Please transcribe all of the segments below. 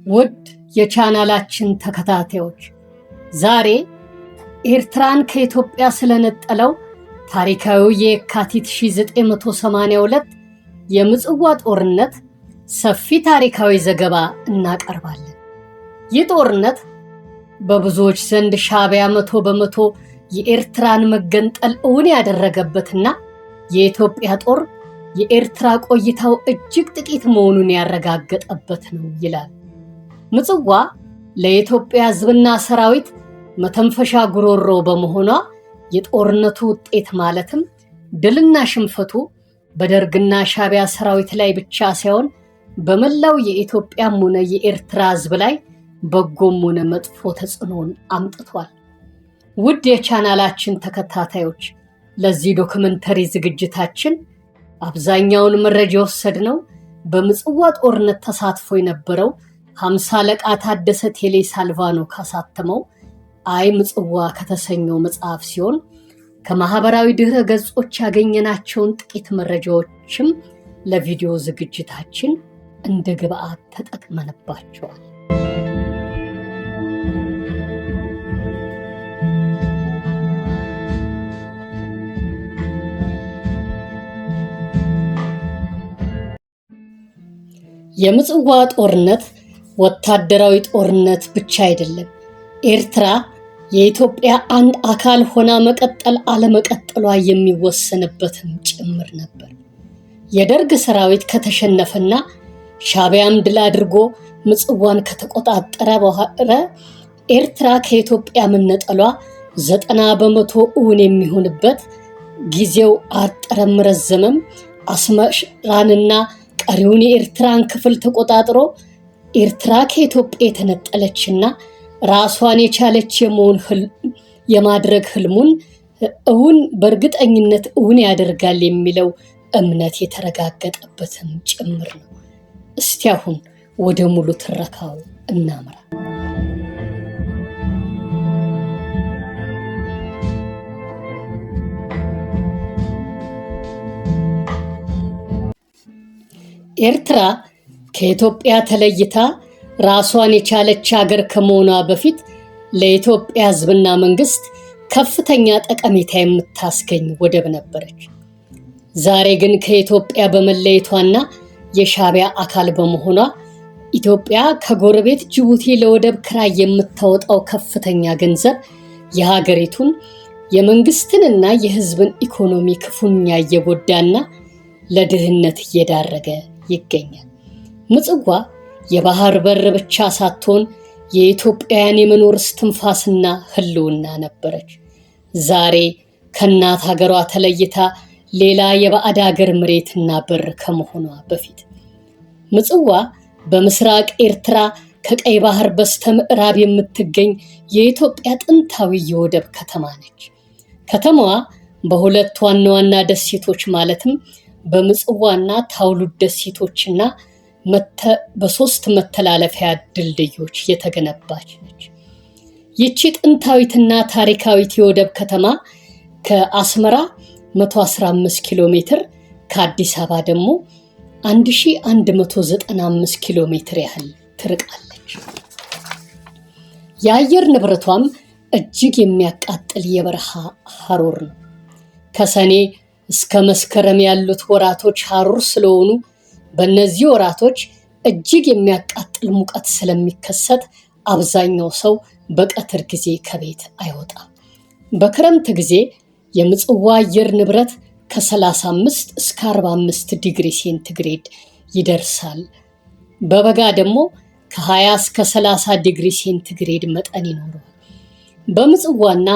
ውድ የቻናላችን ተከታታዮች ዛሬ ኤርትራን ከኢትዮጵያ ስለነጠለው ታሪካዊ የካቲት 1982 የምጽዋ ጦርነት ሰፊ ታሪካዊ ዘገባ እናቀርባለን። ይህ ጦርነት በብዙዎች ዘንድ ሻዕቢያ 100% የኤርትራን መገንጠል እውን ያደረገበትና የኢትዮጵያ ጦር የኤርትራ ቆይታው እጅግ ጥቂት መሆኑን ያረጋገጠበት ነው ይላል። ምጽዋ ለኢትዮጵያ ሕዝብና ሰራዊት መተንፈሻ ጉሮሮ በመሆኗ የጦርነቱ ውጤት ማለትም ድልና ሽንፈቱ በደርግና ሻዕቢያ ሰራዊት ላይ ብቻ ሳይሆን በመላው የኢትዮጵያም ሆነ የኤርትራ ሕዝብ ላይ በጎም ሆነ መጥፎ ተጽዕኖን አምጥቷል። ውድ የቻናላችን ተከታታዮች ለዚህ ዶክመንተሪ ዝግጅታችን አብዛኛውን መረጃ ወሰድነው በምጽዋ ጦርነት ተሳትፎ የነበረው 50 አለቃ ታደሰ ቴሌ ሳልቫኖ ካሳተመው አይ ምጽዋ ከተሰኘው መጽሐፍ ሲሆን ከማህበራዊ ድህረ ገጾች ያገኘናቸውን ጥቂት መረጃዎችም ለቪዲዮ ዝግጅታችን እንደ ግብአት ተጠቅመንባቸዋል። የምጽዋ ጦርነት ወታደራዊ ጦርነት ብቻ አይደለም። ኤርትራ የኢትዮጵያ አንድ አካል ሆና መቀጠል አለመቀጠሏ የሚወሰንበትም ጭምር ነበር። የደርግ ሰራዊት ከተሸነፈና ሻዕቢያም ድል አድርጎ ምጽዋን ከተቆጣጠረ በኋላ ኤርትራ ከኢትዮጵያ መነጠሏ 90% እውን የሚሆንበት ጊዜው አጠረም ረዘመም አስመራንና ቀሪውን የኤርትራን ክፍል ተቆጣጥሮ ኤርትራ ከኢትዮጵያ የተነጠለችና ራሷን የቻለች የማድረግ ህልሙን እውን በእርግጠኝነት እውን ያደርጋል የሚለው እምነት የተረጋገጠበትም ጭምር ነው። እስቲ አሁን ወደ ሙሉ ትረካው እናምራ። ኤርትራ ከኢትዮጵያ ተለይታ ራሷን የቻለች ሀገር ከመሆኗ በፊት ለኢትዮጵያ ሕዝብና መንግስት ከፍተኛ ጠቀሜታ የምታስገኝ ወደብ ነበረች። ዛሬ ግን ከኢትዮጵያ በመለየቷና የሻዕቢያ አካል በመሆኗ ኢትዮጵያ ከጎረቤት ጅቡቲ ለወደብ ክራይ የምታወጣው ከፍተኛ ገንዘብ የሀገሪቱን የመንግስትንና የሕዝብን ኢኮኖሚ ክፉኛ እየጎዳና ለድህነት እየዳረገ ይገኛል። ምጽዋ የባህር በር ብቻ ሳትሆን የኢትዮጵያውያን የመኖር እስትንፋስና ህልውና ነበረች። ዛሬ ከእናት ሀገሯ ተለይታ ሌላ የባዕድ ሀገር መሬትና በር ከመሆኗ በፊት ምጽዋ በምስራቅ ኤርትራ ከቀይ ባህር በስተ ምዕራብ የምትገኝ የኢትዮጵያ ጥንታዊ የወደብ ከተማ ነች። ከተማዋ በሁለት ዋና ዋና ደሴቶች ማለትም በምጽዋና ታውሉድ ደሴቶችና በሶስት መተላለፊያ ድልድዮች የተገነባች ነች። ይቺ ጥንታዊትና ታሪካዊት የወደብ ከተማ ከአስመራ 115 ኪሎ ሜትር ከአዲስ አበባ ደግሞ 1195 ኪሎ ሜትር ያህል ትርቃለች። የአየር ንብረቷም እጅግ የሚያቃጥል የበረሃ ሐሩር ነው። ከሰኔ እስከ መስከረም ያሉት ወራቶች ሐሩር ስለሆኑ በእነዚህ ወራቶች እጅግ የሚያቃጥል ሙቀት ስለሚከሰት አብዛኛው ሰው በቀትር ጊዜ ከቤት አይወጣም። በክረምት ጊዜ የምጽዋ አየር ንብረት ከ35 እስከ 45 ዲግሪ ሴንቲግሬድ ይደርሳል። በበጋ ደግሞ ከ20 እስከ 30 ዲግሪ ሴንቲግሬድ መጠን ይኖረዋል። በምጽዋና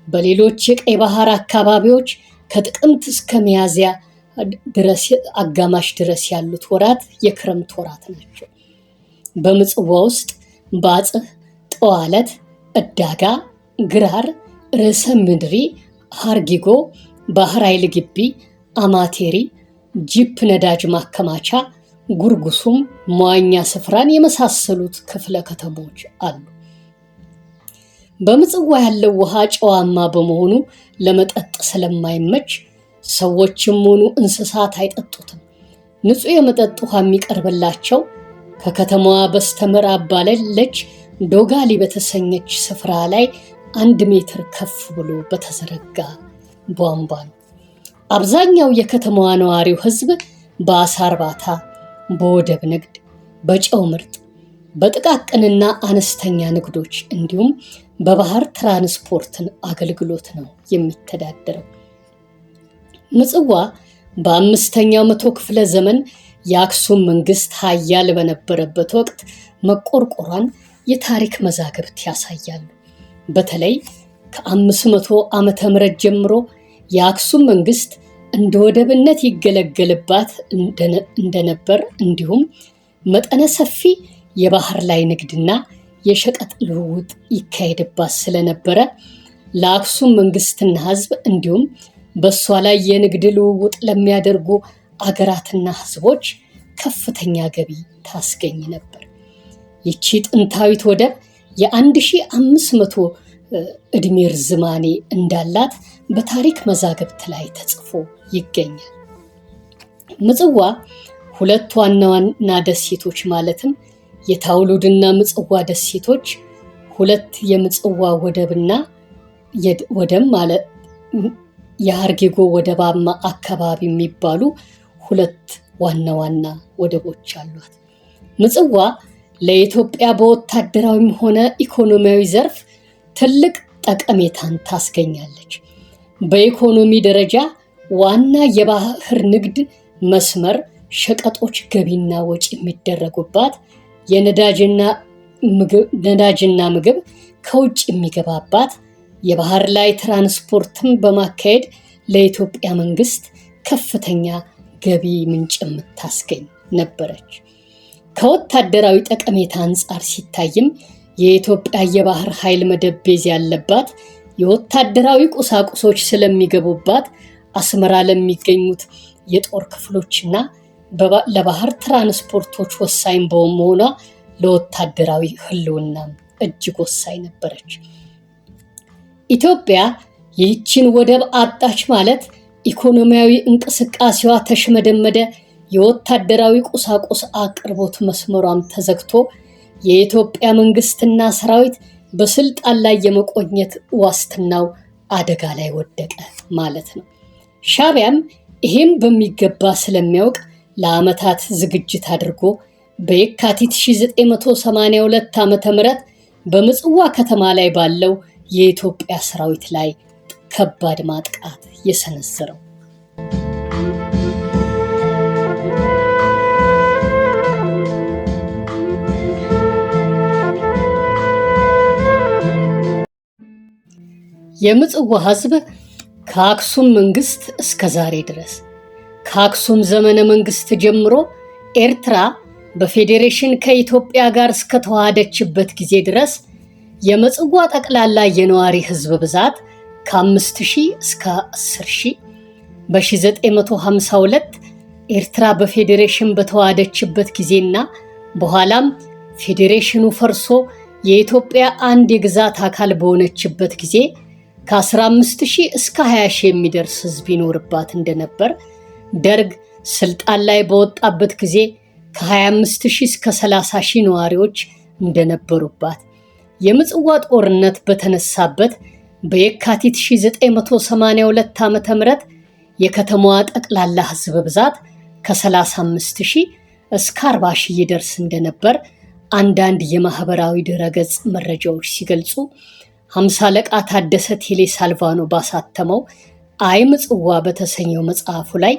በሌሎች የቀይ ባህር አካባቢዎች ከጥቅምት እስከ ሚያዝያ ድረስ አጋማሽ ድረስ ያሉት ወራት የክረምት ወራት ናቸው። በምጽዋ ውስጥ ባጽህ፣ ጠዋለት፣ ዕዳጋ፣ ግራር፣ ርዕሰ ምድሪ፣ ሀርጊጎ፣ ባህር ኃይል ግቢ፣ አማቴሪ፣ ጂፕ ነዳጅ ማከማቻ፣ ጉርጉሱም፣ መዋኛ ስፍራን የመሳሰሉት ክፍለ ከተሞች አሉ። በምጽዋ ያለው ውሃ ጨዋማ በመሆኑ ለመጠጥ ስለማይመች ሰዎችም ሆኑ እንስሳት አይጠጡትም። ንጹህ የመጠጥ ውሃ የሚቀርብላቸው ከከተማዋ በስተምዕራብ ባለች ዶጋሊ በተሰኘች ስፍራ ላይ 1 ሜትር ከፍ ብሎ በተዘረጋ ቧንቧ ነው። አብዛኛው የከተማዋ ነዋሪው ሕዝብ በአሳ እርባታ፣ በወደብ ንግድ፣ በጨው ምርት፣ በጥቃቅንና አነስተኛ ንግዶች እንዲሁም በባህር ትራንስፖርትን አገልግሎት ነው የሚተዳደረው። ምጽዋ በ5ኛው መቶ ክፍለ ዘመን የአክሱም መንግስት ኃያል በነበረበት ወቅት መቆርቆሯን የታሪክ መዛግብት ያሳያሉ። በተለይ ከ500 ዓመተ ምህረት ጀምሮ የአክሱም መንግስት እንደ ወደብነት ይገለገልባት እንደነበር እንዲሁም መጠነ ሰፊ የባህር ላይ ንግድና የሸቀጥ ልውውጥ ይካሄድባት ስለነበረ ለአክሱም መንግስትና ህዝብ እንዲሁም በእሷ ላይ የንግድ ልውውጥ ለሚያደርጉ አገራትና ህዝቦች ከፍተኛ ገቢ ታስገኝ ነበር። ይቺ ጥንታዊት ወደብ የ1500 ዕድሜ ርዝማኔ እንዳላት በታሪክ መዛግብት ላይ ተጽፎ ይገኛል። ምጽዋ 2 ዋና ዋና ደሴቶች ማለትም የታውሉድና ምጽዋ ደሴቶች፣ 2 የምጽዋ ወደብና ወደብ ማለት የሀርጌጎ ወደባማ አካባቢ የሚባሉ 2 ዋና ዋና ወደቦች አሏት። ምጽዋ ለኢትዮጵያ በወታደራዊም ሆነ ኢኮኖሚያዊ ዘርፍ ትልቅ ጠቀሜታን ታስገኛለች። በኢኮኖሚ ደረጃ ዋና የባህር ንግድ መስመር፣ ሸቀጦች ገቢና ወጪ የሚደረጉባት፣ ነዳጅና ምግብ ከውጭ የሚገባባት፣ የባህር ላይ ትራንስፖርትን በማካሄድ ለኢትዮጵያ መንግስት ከፍተኛ ገቢ ምንጭ የምታስገኝ ነበረች። ከወታደራዊ ጠቀሜታ አንጻር ሲታይም የኢትዮጵያ የባህር ኃይል መደብ ቤዝ ያለባት፣ የወታደራዊ ቁሳቁሶች ስለሚገቡባት አስመራ ለሚገኙት የጦር ክፍሎችና ለባህር ትራንስፖርቶች ወሳኝ በመሆኗ ለወታደራዊ ህልውና እጅግ ወሳኝ ነበረች። ኢትዮጵያ ይህችን ወደብ አጣች ማለት ኢኮኖሚያዊ እንቅስቃሴዋ ተሽመደመደ፣ የወታደራዊ ቁሳቁስ አቅርቦት መስመሯም ተዘግቶ የኢትዮጵያ መንግስትና ሰራዊት በስልጣን ላይ የመቆየት ዋስትናው አደጋ ላይ ወደቀ ማለት ነው። ሻዕቢያም ይሄም በሚገባ ስለሚያውቅ ለዓመታት ዝግጅት አድርጎ በየካቲት 1982 ዓ.ም በምጽዋ ከተማ ላይ ባለው የኢትዮጵያ ሰራዊት ላይ ከባድ ማጥቃት የሰነዘረው። የምጽዋ ህዝብ ከአክሱም መንግስት እስከ ዛሬ ድረስ ከአክሱም ዘመነ መንግስት ጀምሮ ኤርትራ በፌዴሬሽን ከኢትዮጵያ ጋር እስከተዋሃደችበት ጊዜ ድረስ የምጽዋ ጠቅላላ የነዋሪ ህዝብ ብዛት ከ5000 እስከ 10000፣ በ1952 ኤርትራ በፌዴሬሽን በተዋሃደችበት ጊዜና በኋላም ፌዴሬሽኑ ፈርሶ የኢትዮጵያ አንድ የግዛት አካል በሆነችበት ጊዜ ከ15000 እስከ 20000 የሚደርስ ህዝብ ይኖርባት እንደነበር፣ ደርግ ስልጣን ላይ በወጣበት ጊዜ ከ25000 እስከ 30000 ነዋሪዎች እንደነበሩባት፣ የምጽዋ ጦርነት በተነሳበት በየካቲት 1982 ዓ.ም የከተማዋ ጠቅላላ ህዝብ ብዛት ከ35000 እስከ 40000 ይደርስ እንደነበር አንዳንድ የማህበራዊ ድረገጽ መረጃዎች ሲገልጹ፣ 50 አለቃ ታደሰ ቴሌ ሳልቫኖ ባሳተመው አይ ምጽዋ በተሰኘው መጽሐፉ ላይ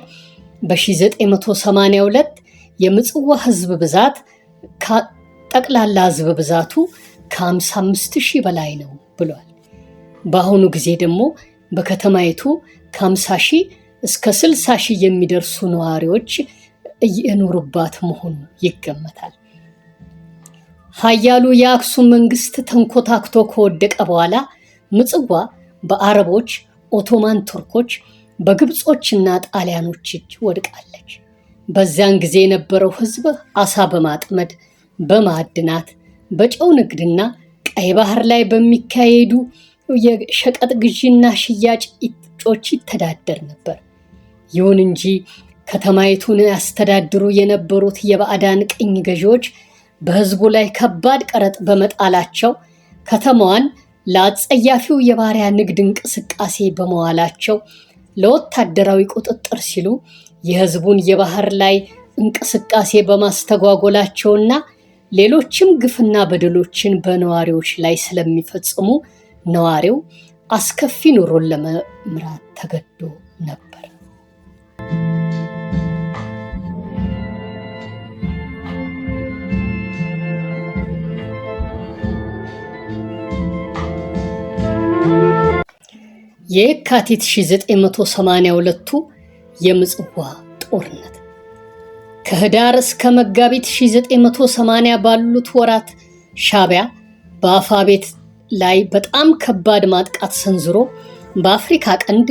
በ1982 የምጽዋ ህዝብ ብዛት ጠቅላላ ህዝብ ብዛቱ ከ55000 በላይ ነው ብሏል። በአሁኑ ጊዜ ደግሞ በከተማይቱ ከ50000 እስከ 60000 የሚደርሱ ነዋሪዎች እየኖሩባት መሆኑ ይገመታል። ኃያሉ የአክሱም መንግስት ተንኮታክቶ ከወደቀ በኋላ ምጽዋ በአረቦች፣ ኦቶማን ቱርኮች፣ በግብጾችና ጣሊያኖች እጅ ወድቃለች። በዚያን ጊዜ የነበረው ህዝብ አሳ በማጥመድ፣ በማዕድናት፣ በጨው ንግድና ቀይ ባህር ላይ በሚካሄዱ የሸቀጥ ግዢና ሽያጭ እጮች ይተዳደር ነበር። ይሁን እንጂ ከተማይቱን ያስተዳድሩ የነበሩት የባዕዳን ቅኝ ገዢዎች በህዝቡ ላይ ከባድ ቀረጥ በመጣላቸው ከተማዋን ለአጸያፊው የባሪያ ንግድ እንቅስቃሴ በመዋላቸው ለወታደራዊ ቁጥጥር ሲሉ የህዝቡን የባህር ላይ እንቅስቃሴ በማስተጓጎላቸውና ሌሎችም ግፍና በደሎችን በነዋሪዎች ላይ ስለሚፈጽሙ ነዋሪው አስከፊ ኑሮን ለመምራት ተገዶ ነበር። የካቲት 1982ቱ የምጽዋ ጦርነት ከህዳር እስከ መጋቢት 1980 ባሉት ወራት ሻዕቢያ በአፋቤት ላይ በጣም ከባድ ማጥቃት ሰንዝሮ በአፍሪካ ቀንድ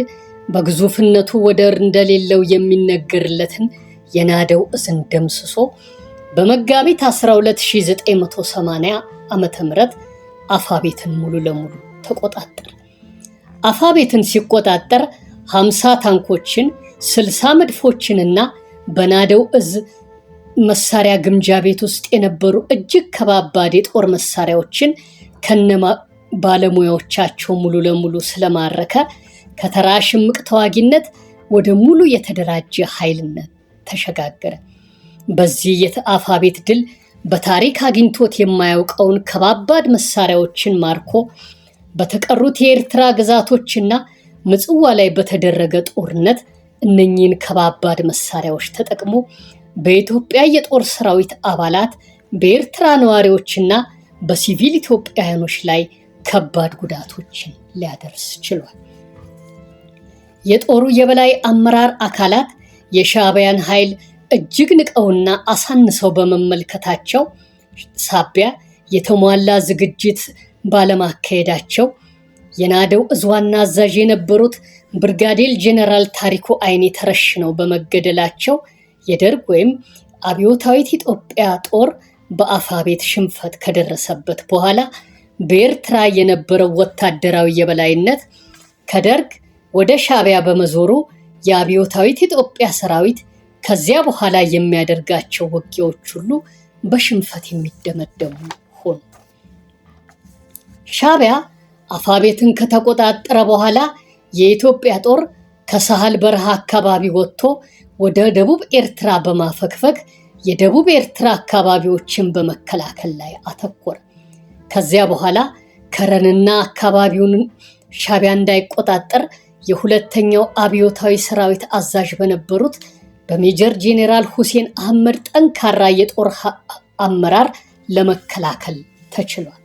በግዙፍነቱ ወደር እንደሌለው የሚነገርለትን የናደው እዝን ደምስሶ በመጋቢት 12 1980 ዓ.ም አፋቤትን ሙሉ ለሙሉ ተቆጣጠረ። አፋቤትን ሲቆጣጠር 50 ታንኮችን 60 መድፎችንና በናደው እዝ መሳሪያ ግምጃ ቤት ውስጥ የነበሩ እጅግ ከባባድ የጦር መሳሪያዎችን ከነማ ባለሙያዎቻቸው ሙሉ ለሙሉ ስለማረከ ከተራ ሽምቅ ተዋጊነት ወደ ሙሉ የተደራጀ ኃይልነት ተሸጋገረ። በዚህ የአፋቤት ድል በታሪክ አግኝቶት የማያውቀውን ከባባድ መሳሪያዎችን ማርኮ በተቀሩት የኤርትራ ግዛቶችና ምጽዋ ላይ በተደረገ ጦርነት እነኚህን ከባባድ መሳሪያዎች ተጠቅሞ በኢትዮጵያ የጦር ሰራዊት አባላት፣ በኤርትራ ነዋሪዎችና በሲቪል ኢትዮጵያውያኖች ላይ ከባድ ጉዳቶችን ሊያደርስ ችሏል። የጦሩ የበላይ አመራር አካላት የሻዕቢያን ኃይል እጅግ ንቀውና አሳንሰው በመመልከታቸው ሳቢያ የተሟላ ዝግጅት ባለማካሄዳቸው የናደው እዝ ዋና አዛዥ የነበሩት ብርጋዴር ጄኔራል ታሪኩ አይኔ ተረሽነው በመገደላቸው የደርግ ወይም አብዮታዊት ኢትዮጵያ ጦር በአፋቤት ሽንፈት ከደረሰበት በኋላ በኤርትራ የነበረው ወታደራዊ የበላይነት ከደርግ ወደ ሻዕቢያ በመዞሩ የአብዮታዊት ኢትዮጵያ ሰራዊት ከዚያ በኋላ የሚያደርጋቸው ውጊያዎች ሁሉ በሽንፈት የሚደመደሙ ሆኑ። ሻዕቢያ አፋቤትን ከተቆጣጠረ በኋላ የኢትዮጵያ ጦር ከሳህል በረሃ አካባቢ ወጥቶ ወደ ደቡብ ኤርትራ በማፈግፈግ የደቡብ ኤርትራ አካባቢዎችን በመከላከል ላይ አተኮረ። ከዚያ በኋላ ከረንና አካባቢውን ሻዕቢያ እንዳይቆጣጠር የሁለተኛው አብዮታዊ ሰራዊት አዛዥ በነበሩት በሜጀር ጄኔራል ሁሴን አህመድ ጠንካራ የጦር አመራር ለመከላከል ተችሏል።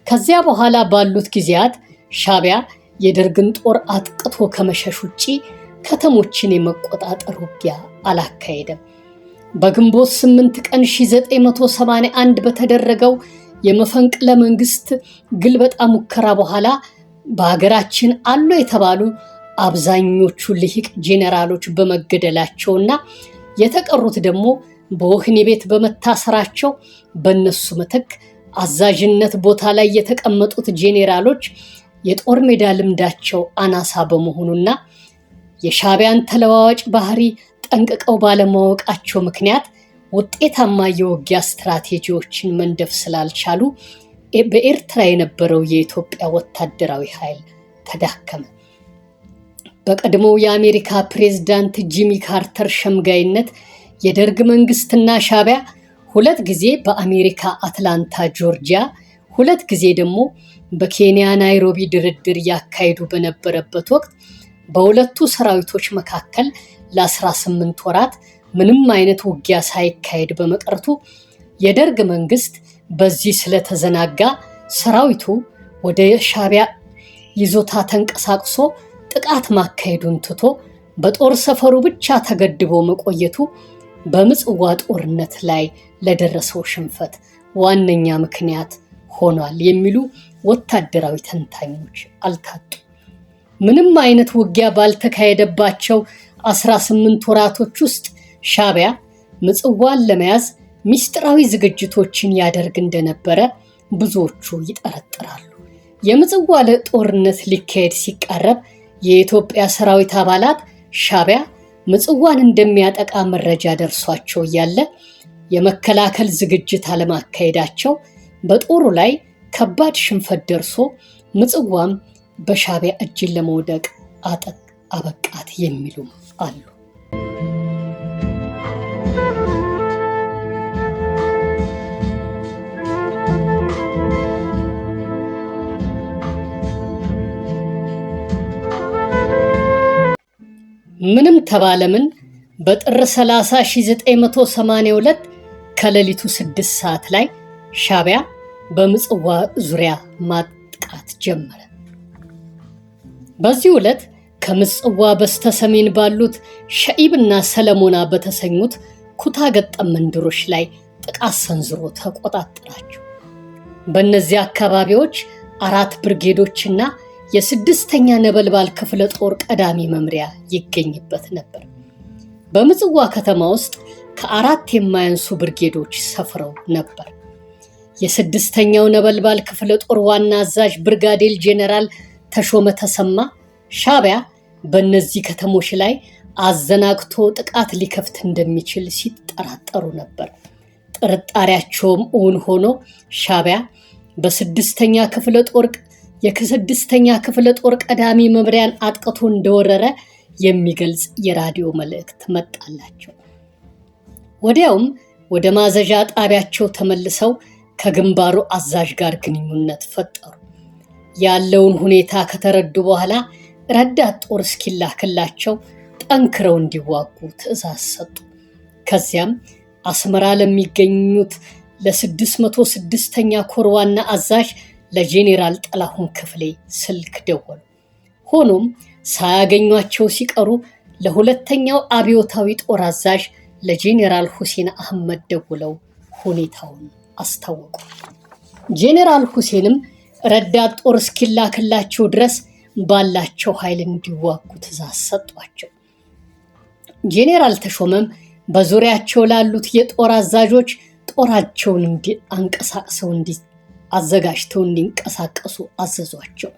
ከዚያ በኋላ ባሉት ጊዜያት ሻዕቢያ የደርግን ጦር አጥቅቶ ከመሸሽ ውጪ ከተሞችን የመቆጣጠር ውጊያ አላካሄደም። በግንቦት 8 ቀን 1981 በተደረገው የመፈንቅለ መንግስት ግልበጣ ሙከራ በኋላ በሀገራችን አሉ የተባሉ አብዛኞቹ ልሂቅ ጄኔራሎች በመገደላቸውና የተቀሩት ደግሞ በወህኒ ቤት በመታሰራቸው በእነሱ ምትክ አዛዥነት ቦታ ላይ የተቀመጡት ጄኔራሎች የጦር ሜዳ ልምዳቸው አናሳ በመሆኑና የሻዕቢያን ተለዋዋጭ ባህሪ ጠንቅቀው ባለማወቃቸው ምክንያት ውጤታማ የውጊያ ስትራቴጂዎችን መንደፍ ስላልቻሉ በኤርትራ የነበረው የኢትዮጵያ ወታደራዊ ኃይል ተዳከመ። በቀድሞው የአሜሪካ ፕሬዝዳንት ጂሚ ካርተር ሸምጋይነት የደርግ መንግስትና ሻዕቢያ 2 ጊዜ በአሜሪካ አትላንታ ጆርጂያ፣ 2 ጊዜ ደግሞ በኬንያ ናይሮቢ ድርድር ያካሄዱ በነበረበት ወቅት በሁለቱ ሰራዊቶች መካከል ለ18 ወራት ምንም አይነት ውጊያ ሳይካሄድ በመቅረቱ የደርግ መንግስት በዚህ ስለተዘናጋ ሰራዊቱ ወደ ሻዕቢያ ይዞታ ተንቀሳቅሶ ጥቃት ማካሄዱን ትቶ በጦር ሰፈሩ ብቻ ተገድቦ መቆየቱ በምጽዋ ጦርነት ላይ ለደረሰው ሽንፈት ዋነኛ ምክንያት ሆኗል የሚሉ ወታደራዊ ተንታኞች አልታጡ። ምንም አይነት ውጊያ ባልተካሄደባቸው 18 ወራቶች ውስጥ ሻዕቢያ ምጽዋን ለመያዝ ሚስጥራዊ ዝግጅቶችን ያደርግ እንደነበረ ብዙዎቹ ይጠረጥራሉ። የምጽዋ ጦርነት ሊካሄድ ሲቃረብ የኢትዮጵያ ሰራዊት አባላት ሻዕቢያ ምጽዋን እንደሚያጠቃ መረጃ ደርሷቸው እያለ የመከላከል ዝግጅት አለማካሄዳቸው በጦሩ ላይ ከባድ ሽንፈት ደርሶ ምጽዋም በሻዕቢያ እጅ ለመውደቅ አበቃት የሚሉም አሉ። ምንም ተባለምን በጥር 30 1982 ከሌሊቱ 6 ሰዓት ላይ ሻዕቢያ በምጽዋ ዙሪያ ማጥቃት ጀመረ። በዚህ ዕለት ከምጽዋ በስተሰሜን ባሉት ሸኢብና ሰለሞና በተሰኙት ኩታ ገጠም መንደሮች ላይ ጥቃት ሰንዝሮ ተቆጣጠራቸው። በእነዚህ አካባቢዎች 4 ብርጌዶችና የ6ኛ ነበልባል ክፍለ ጦር ቀዳሚ መምሪያ ይገኝበት ነበር። በምጽዋ ከተማ ውስጥ ከ4 የማያንሱ ብርጌዶች ሰፍረው ነበር። የ6ኛው ነበልባል ክፍለ ጦር ዋና አዛዥ ብርጋዴር ጄኔራል ተሾመ ተሰማ ሻዕቢያ በእነዚህ ከተሞች ላይ አዘናግቶ ጥቃት ሊከፍት እንደሚችል ሲጠራጠሩ ነበር። ጥርጣሬያቸውም እውን ሆኖ ሻዕቢያ በ6ኛ ክፍለ ጦር የ6ኛ ክፍለ ጦር ቀዳሚ መምሪያን አጥቅቶ እንደወረረ የሚገልጽ የራዲዮ መልእክት መጣላቸው። ወዲያውም ወደ ማዘዣ ጣቢያቸው ተመልሰው ከግንባሩ አዛዥ ጋር ግንኙነት ፈጠሩ። ያለውን ሁኔታ ከተረዱ በኋላ ረዳት ጦር እስኪላክላቸው ጠንክረው እንዲዋጉ ትዕዛዝ ሰጡ። ከዚያም አስመራ ለሚገኙት ለ606ኛ ኮር ዋና አዛዥ ለጄኔራል ጥላሁን ክፍሌ ስልክ ደወሉ። ሆኖም ሳያገኟቸው ሲቀሩ ለሁለተኛው አብዮታዊ ጦር አዛዥ ለጄኔራል ሁሴን አህመድ ደውለው ሁኔታውን አስታወቁ። ጄኔራል ሁሴንም ረዳት ጦር እስኪላክላቸው ድረስ ባላቸው ኃይል እንዲዋጉ ትዕዛዝ ሰጧቸው። ጄኔራል ተሾመም በዙሪያቸው ላሉት የጦር አዛዦች ጦራቸውን አዘጋጅተው እንዲንቀሳቀሱ አዘዟቸው።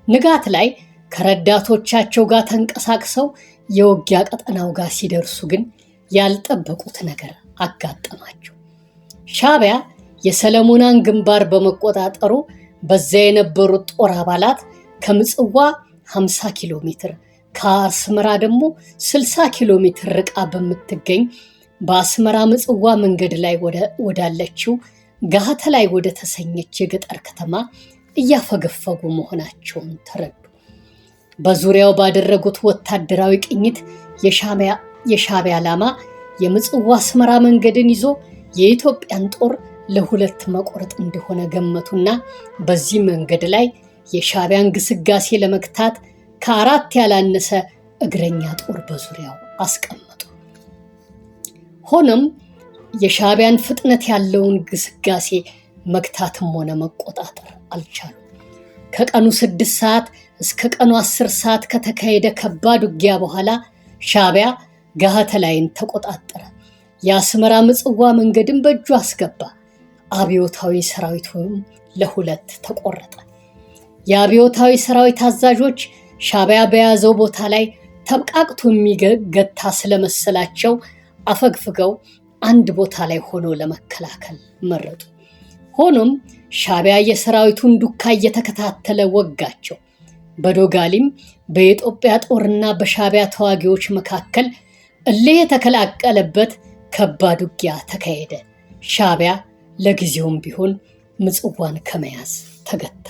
ንጋት ላይ ከረዳቶቻቸው ጋር ተንቀሳቅሰው የውጊያ ቀጠናው ጋር ሲደርሱ ግን ያልጠበቁት ነገር አጋጠማቸው። ሻዕቢያ የሰለሞናን ግንባር በመቆጣጠሩ በዚያ የነበሩት ጦር አባላት ከምጽዋ 50 ኪሎ ሜትር ከአስመራ ደግሞ 60 ኪሎ ሜትር ርቃ በምትገኝ በአስመራ ምጽዋ መንገድ ላይ ወዳለችው ጋህተ ላይ ወደ ተሰኘች የገጠር ከተማ እያፈገፈጉ መሆናቸውን ተረዱ። በዙሪያው ባደረጉት ወታደራዊ ቅኝት የሻዕቢያ ዓላማ የምጽዋ አስመራ መንገድን ይዞ የኢትዮጵያን ጦር ለሁለት መቆረጥ እንደሆነ ገመቱና በዚህ መንገድ ላይ የሻዕቢያን ግስጋሴ ለመግታት ከ4 ያላነሰ እግረኛ ጦር በዙሪያው አስቀመጡ። ሆኖም የሻዕቢያን ፍጥነት ያለውን ግስጋሴ መግታትም ሆነ መቆጣጠር አልቻሉም። ከቀኑ 6 ሰዓት እስከ ቀኑ 10 ሰዓት ከተካሄደ ከባድ ውጊያ በኋላ ሻዕቢያ ጋህተ ላይን ተቆጣጠረ። የአስመራ ምጽዋ መንገድን በእጁ አስገባ። አብዮታዊ ሰራዊቱም ለ2 ተቆረጠ። የአብዮታዊ ሰራዊት አዛዦች ሻዕቢያ በያዘው ቦታ ላይ ተብቃቅቶ የሚገታ ስለመሰላቸው አፈግፍገው አንድ ቦታ ላይ ሆኖ ለመከላከል መረጡ። ሆኖም ሻዕቢያ የሰራዊቱን ዱካ እየተከታተለ ወጋቸው። በዶጋሊም በኢትዮጵያ ጦርና በሻዕቢያ ተዋጊዎች መካከል እልህ የተቀላቀለበት ከባድ ውጊያ ተካሄደ። ሻዕቢያ ለጊዜውም ቢሆን ምጽዋን ከመያዝ ተገታ።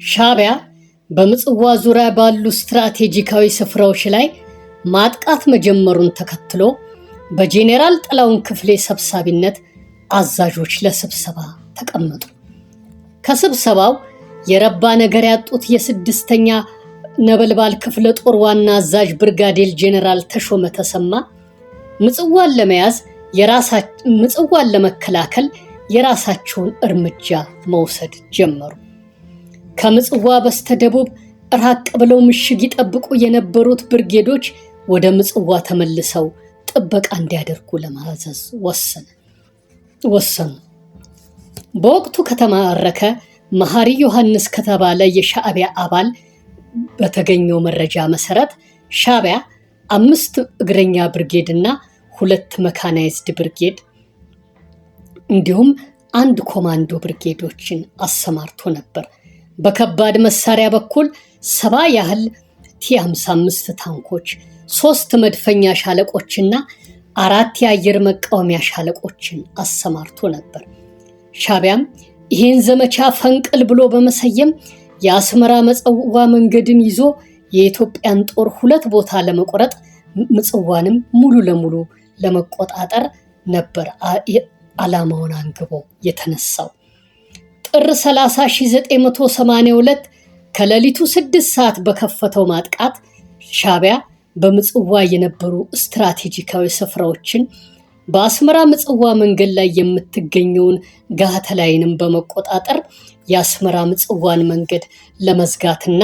ሻዕቢያ በምጽዋ ዙሪያ ባሉ ስትራቴጂካዊ ስፍራዎች ላይ ማጥቃት መጀመሩን ተከትሎ በጄኔራል ጥላሁን ክፍሌ ሰብሳቢነት አዛዦች ለስብሰባ ተቀመጡ። ከስብሰባው የረባ ነገር ያጡት የ6ኛ ነበልባል ክፍለ ጦር ዋና አዛዥ ብርጋዴር ጄኔራል ተሾመ ተሰማ ምጽዋን ለመከላከል የራሳቸውን እርምጃ መውሰድ ጀመሩ። ከምጽዋ በስተደቡብ ራቅ ብለው ምሽግ ይጠብቁ የነበሩት ብርጌዶች ወደ ምጽዋ ተመልሰው ጥበቃ እንዲያደርጉ ለማዘዝ ወሰነ። ወሰኑ። በወቅቱ ከተማረከ መሐሪ ዮሐንስ ከተባለ የሻዕቢያ አባል በተገኘው መረጃ መሰረት ሻዕቢያ 5 እግረኛ ብርጌድ እና 2 መካናይዝድ ብርጌድ እንዲሁም 1 ኮማንዶ ብርጌዶችን አሰማርቶ ነበር። በከባድ መሳሪያ በኩል 70 ያህል ቲ55 ታንኮች፣ 3 መድፈኛ ሻለቆችና 4 የአየር መቃወሚያ ሻለቆችን አሰማርቶ ነበር። ሻዕቢያም ይህን ዘመቻ ፈንቅል ብሎ በመሰየም የአስመራ ምጽዋ መንገድን ይዞ የኢትዮጵያን ጦር 2 ቦታ ለመቆረጥ ምጽዋንም ሙሉ ለሙሉ ለመቆጣጠር ነበር ዓላማውን አንግቦ የተነሳው። ጥር 30 1982 ከሌሊቱ 6 ሰዓት በከፈተው ማጥቃት ሻዕቢያ በምጽዋ የነበሩ ስትራቴጂካዊ ስፍራዎችን በአስመራ ምጽዋ መንገድ ላይ የምትገኘውን ጋተላይንም በመቆጣጠር የአስመራ ምጽዋን መንገድ ለመዝጋትና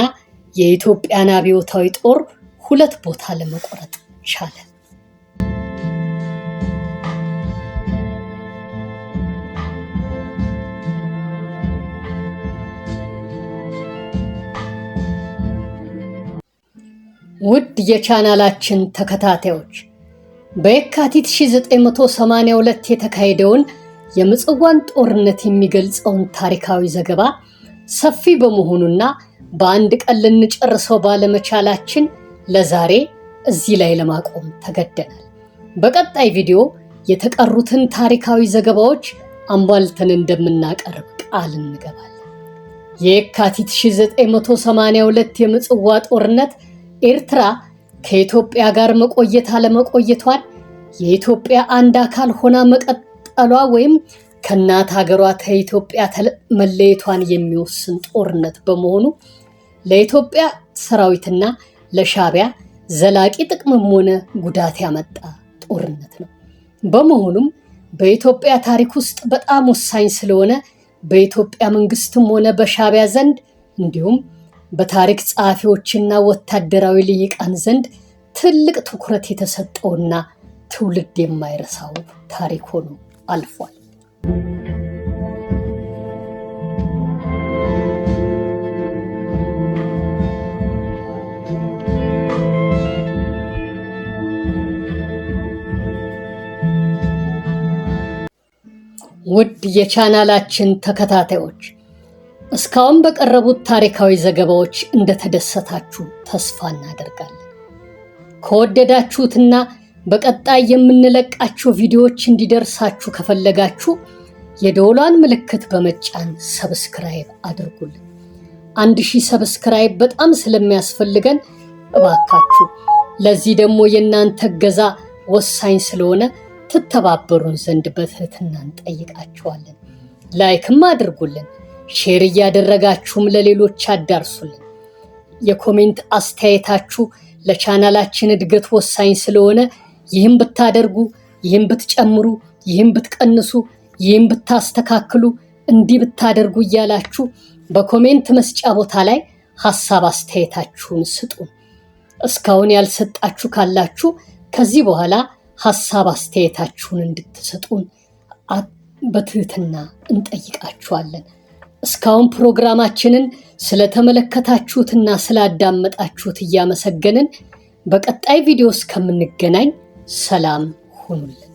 የኢትዮጵያን አብዮታዊ ጦር 2 ቦታ ለመቆረጥ ቻለ። ውድ የቻናላችን ተከታታዮች በየካቲት 1982 የተካሄደውን የምጽዋን ጦርነት የሚገልጸውን ታሪካዊ ዘገባ ሰፊ በመሆኑና በአንድ ቀን ልንጨርሰው ባለመቻላችን ለዛሬ እዚህ ላይ ለማቆም ተገደናል። በቀጣይ ቪዲዮ የተቀሩትን ታሪካዊ ዘገባዎች አሟልተን እንደምናቀርብ ቃል እንገባለን። የየካቲት 1982 የምጽዋ ጦርነት ኤርትራ ከኢትዮጵያ ጋር መቆየት አለመቆየቷን የኢትዮጵያ አንድ አካል ሆና መቀጠሏ ወይም ከእናት ሀገሯ ከኢትዮጵያ መለየቷን የሚወስን ጦርነት በመሆኑ ለኢትዮጵያ ሰራዊትና ለሻዕቢያ ዘላቂ ጥቅምም ሆነ ጉዳት ያመጣ ጦርነት ነው። በመሆኑም በኢትዮጵያ ታሪክ ውስጥ በጣም ወሳኝ ስለሆነ በኢትዮጵያ መንግስትም ሆነ በሻዕቢያ ዘንድ እንዲሁም በታሪክ ጸሐፊዎችና ወታደራዊ ልሂቃን ዘንድ ትልቅ ትኩረት የተሰጠውና ትውልድ የማይረሳው ታሪክ ሆኖ አልፏል። ውድ የቻናላችን ተከታታዮች እስካሁን በቀረቡት ታሪካዊ ዘገባዎች እንደተደሰታችሁ ተስፋ እናደርጋለን። ከወደዳችሁትና በቀጣይ የምንለቃቸው ቪዲዮዎች እንዲደርሳችሁ ከፈለጋችሁ የደወሏን ምልክት በመጫን ሰብስክራይብ አድርጉልን። 1000 ሰብስክራይብ በጣም ስለሚያስፈልገን እባካችሁ ለዚህ ደግሞ የእናንተ እገዛ ወሳኝ ስለሆነ ትተባበሩን ዘንድ በትህትና እንጠይቃችኋለን። ላይክም አድርጉልን፣ ሼር እያደረጋችሁም ለሌሎች አዳርሱልን። የኮሜንት አስተያየታችሁ ለቻናላችን እድገት ወሳኝ ስለሆነ ይህን ብታደርጉ፣ ይህን ብትጨምሩ፣ ይህን ብትቀንሱ፣ ይህን ብታስተካክሉ፣ እንዲህ ብታደርጉ እያላችሁ በኮሜንት መስጫ ቦታ ላይ ሐሳብ አስተያየታችሁን ስጡን። እስካሁን ያልሰጣችሁ ካላችሁ ከዚህ በኋላ ሐሳብ አስተያየታችሁን እንድትሰጡን በትህትና እንጠይቃችኋለን። እስካሁን ፕሮግራማችንን ስለተመለከታችሁትና ስላዳመጣችሁት እያመሰገንን በቀጣይ ቪዲዮ እስከምንገናኝ ሰላም ሁኑልን።